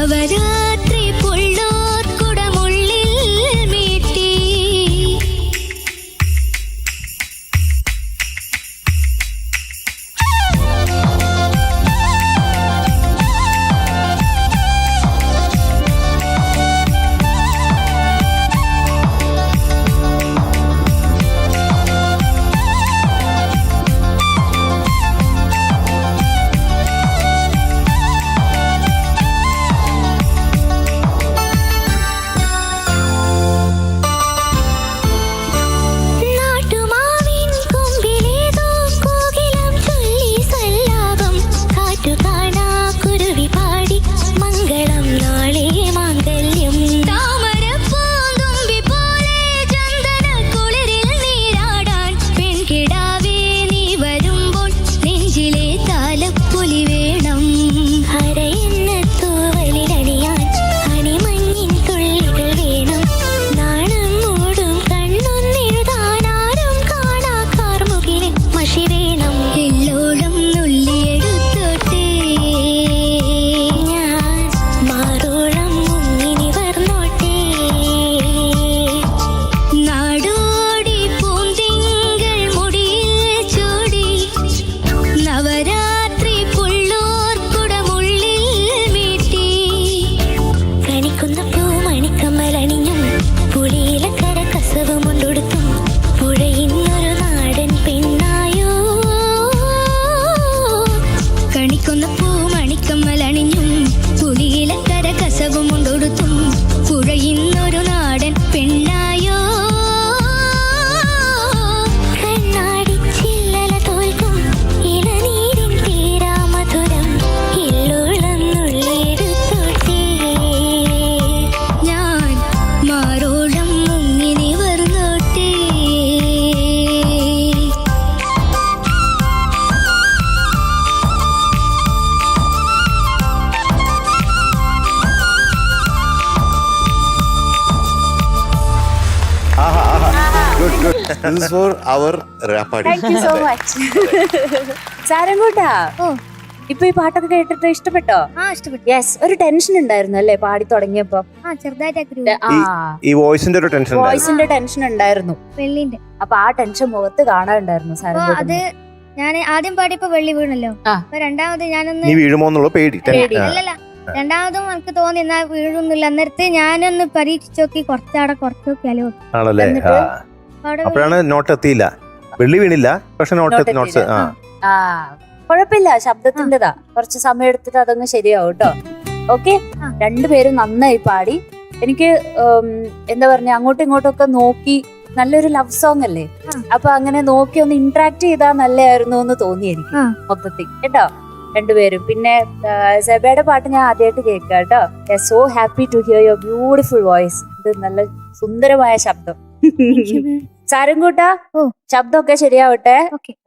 Navaratri പുള്ളോർ കുടമുള്ളിൽ മീട്ടി. This is for our Rapadi. Thank you so much. സാരംകൂട്ടാ, ഇപ്പൊ ഈ പാട്ടൊക്കെ കേട്ടിട്ട് ഇഷ്ടപ്പെട്ടോ? ഇഷ്ടപ്പെട്ടു. യെസ്, ഒരു ടെൻഷൻ ഉണ്ടായിരുന്നു അല്ലേ പാടി തുടങ്ങിയപ്പോ? ഈ വോയിസിന്റെ ഒരു ടെൻഷൻ വോയിസിന്റെ ടെൻഷൻ ഉണ്ടായിരുന്നു. വെള്ളിന്റെ അപ്പൊ ആ ടെൻഷൻ മുഖത്ത് കാണാനുണ്ടായിരുന്നു സാരംകൂട്ട. അത് ഞാൻ ആദ്യം പാടിയപ്പോ വെള്ളി വീണല്ലോ. അപ്പൊ രണ്ടാമത് ഞാനൊന്ന് നീ വീഴുമോന്നുള്ള പേടി. അല്ലല്ല, രണ്ടാമതും എനിക്ക് തോന്നി എന്നാ വീഴൊന്നുമില്ല. അന്നേരത്ത് ഞാനൊന്ന് പരീക്ഷിച്ച് നോക്കി, കുറച്ച് നോക്കിയാലോ. ആണല്ലേ? അപ്പോഴാണ് നോട്ട് എത്തിയില്ല. വെള്ളി വീണില്ല, പക്ഷെ നോട്ട്സ്. കുഴപ്പമില്ല, ശബ്ദത്തിൻ്റെതാ. കുറച്ച് സമയം എടുത്തിട്ട് അതങ്ങ് ശരിയാവും കേട്ടോ. ഓക്കെ, രണ്ടുപേരും നന്നായി പാടി. എനിക്ക് എന്താ പറഞ്ഞ, അങ്ങോട്ടും ഇങ്ങോട്ടും ഒക്കെ നോക്കി, നല്ലൊരു ലവ് സോങ് അല്ലേ, അപ്പൊ അങ്ങനെ നോക്കി ഒന്ന് ഇന്ററാക്ട് ചെയ്താൽ നല്ലതായിരുന്നു എന്ന് തോന്നി എനിക്ക് മൊത്തത്തിൽ കേട്ടോ രണ്ടുപേരും. പിന്നെ സെബയുടെ പാട്ട് ഞാൻ ആദ്യമായിട്ട് കേൾക്കാം കേട്ടോ. I am so happy to hear your beautiful voice. ഇത് നല്ല സുന്ദരമായ ശബ്ദം. സാരംകൂട്ട, ശബ്ദമൊക്കെ ശരിയാവട്ടെ.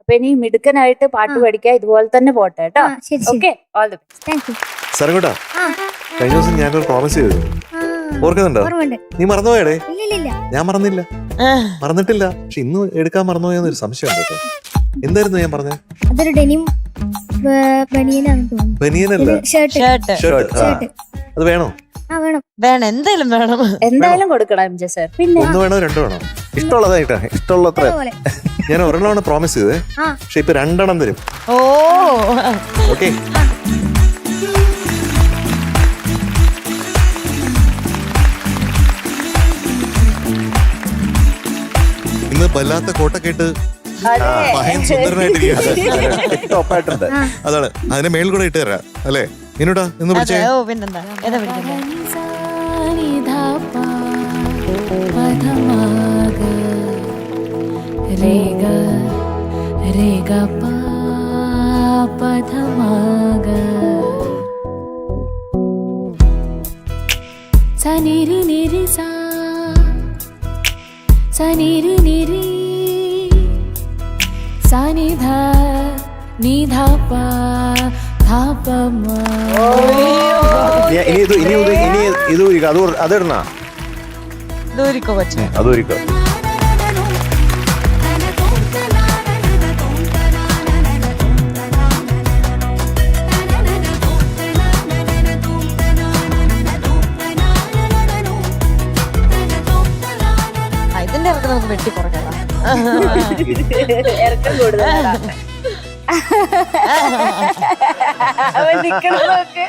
അപ്പൊ ഇനി മിടുക്കനായിട്ട് പാട്ട് പഠിക്കാം, ഇതുപോലെ തന്നെ പോട്ടെ കേട്ടോ. Okay, all the best. സാരംകൂട്ട, കഴിഞ്ഞ ദിവസം ഞാനൊരു പ്രോമിസ് ചെയ്തു, ഓർക്കുന്നുണ്ടോ? നീ മറന്നുപോയടേ? ഞാൻ മറന്നില്ല, മറന്നിട്ടില്ല. പക്ഷെ ഇന്ന് എടുക്കാൻ മറന്നുപോയെന്നൊരു സംശയം കേട്ടോ. എന്തായിരുന്നു ഞാൻ പറഞ്ഞത്? അതൊരു ഡെനിം ബനിയനല്ല, ഷർട്ട്. അത് വേണോ? വേണം, എന്തായാലും വേണം. എന്തായാലും കൊടുക്കണം എം ജെ സർ. പിന്നെ ഒന്ന് വേണോ രണ്ടു വേണോ? ഇഷ്ടമുള്ളതായിട്ടാ, ഇഷ്ടമുള്ളത്ര. ഞാൻ ഒരെണ്ണമാണ് പ്രോമിസ് ചെയ്തേ, പക്ഷെ ഇപ്പൊ രണ്ടെണ്ണം തരും. ഓ, ഓക്കെ. ഇന്ന് വല്ലാത്ത കോട്ടക്കേട്ട് സുന്ദരനായിട്ടിരിക്കുന്നുണ്ട്. അതാണ്, അതിനെ മേൽ കൂടെ ഇട്ട് തരാം അല്ലേ? ഇന്നോട്ടാ ഇന്ന് പിടിച്ചേ. പിന്നെന്താ, ഏതാ പിടിക്കുന്നത്? സനിരി നിരി സാ സനിരി നിരി സനിധ നിധപ ധാപമ. അതിടണ ദൂരിക്കോ കൊച്ചു, അതൊരിക്കോ. ഒന്ന് വെട്ടി കുറയ്ക്കണം. ഇറക്കം കൂടുതലാണ്. അവൻ നിക്കണതൊക്കെ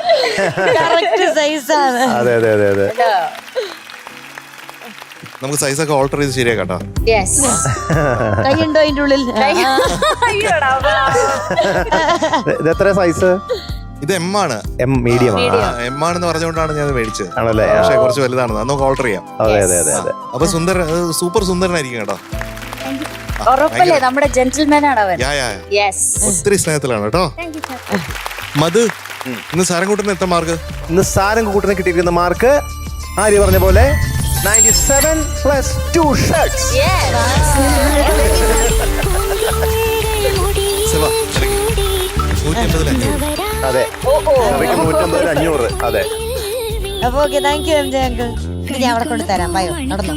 കറക്റ്റ് സൈസാണ്. അതെ അതെ അതെ അതെ. നമുക്ക് സൈസൊക്കെ ഓൾട്ടർ ചെയ്ത് ശരിയാക്കാട്ടോ. യെസ്. കൈയുണ്ടോ അതിന്റെ ഉള്ളിൽ? ഇത് എത്ര സൈസ്? ഇത് എം ആണ്. എം മീഡിയം ആണ്. എം ആണെന്ന് പറഞ്ഞുകൊണ്ടാണ് ഞാൻ മേടിച്ചത്. ആണല്ലേ? പക്ഷേ കുറച്ച് വലുതാണ്, നമുക്ക് ഓൾട്ടർ ചെയ്യാം. അതെ അതെ അതെ അതെ. അപ്പൊ സൂപ്പർ സുന്ദരനായിരിക്കും കേട്ടോ. ഉറപ്പല്ലേ? നമ്മുടെ ജെന്റിൽമാൻ ആണ് അവൻ. യെസ്. ഒത്തിരി സ്നേഹത്തിലാണ് കേട്ടോ. Thank you sir. മധു, ഇന്ന് സാരംകൂട്ടിന് എത്ര മാർക്ക്? ഇന്ന് സാരംകൂട്ടിന് കിട്ടിയിരിക്കുന്ന മാർക്ക് ആര്യ പറഞ്ഞ പോലെ 97 + 2 ഷർട്ട്സ്. സെബാ, ഇറങ്ങി. 150 അതെ. അവയ്ക്ക് 150 500. അതെ. അപ്പൊ okay, thank you M J uncle. ഞാൻ അവിടെ കൊണ്ട് തരാം. ബയോ, നടന്നു.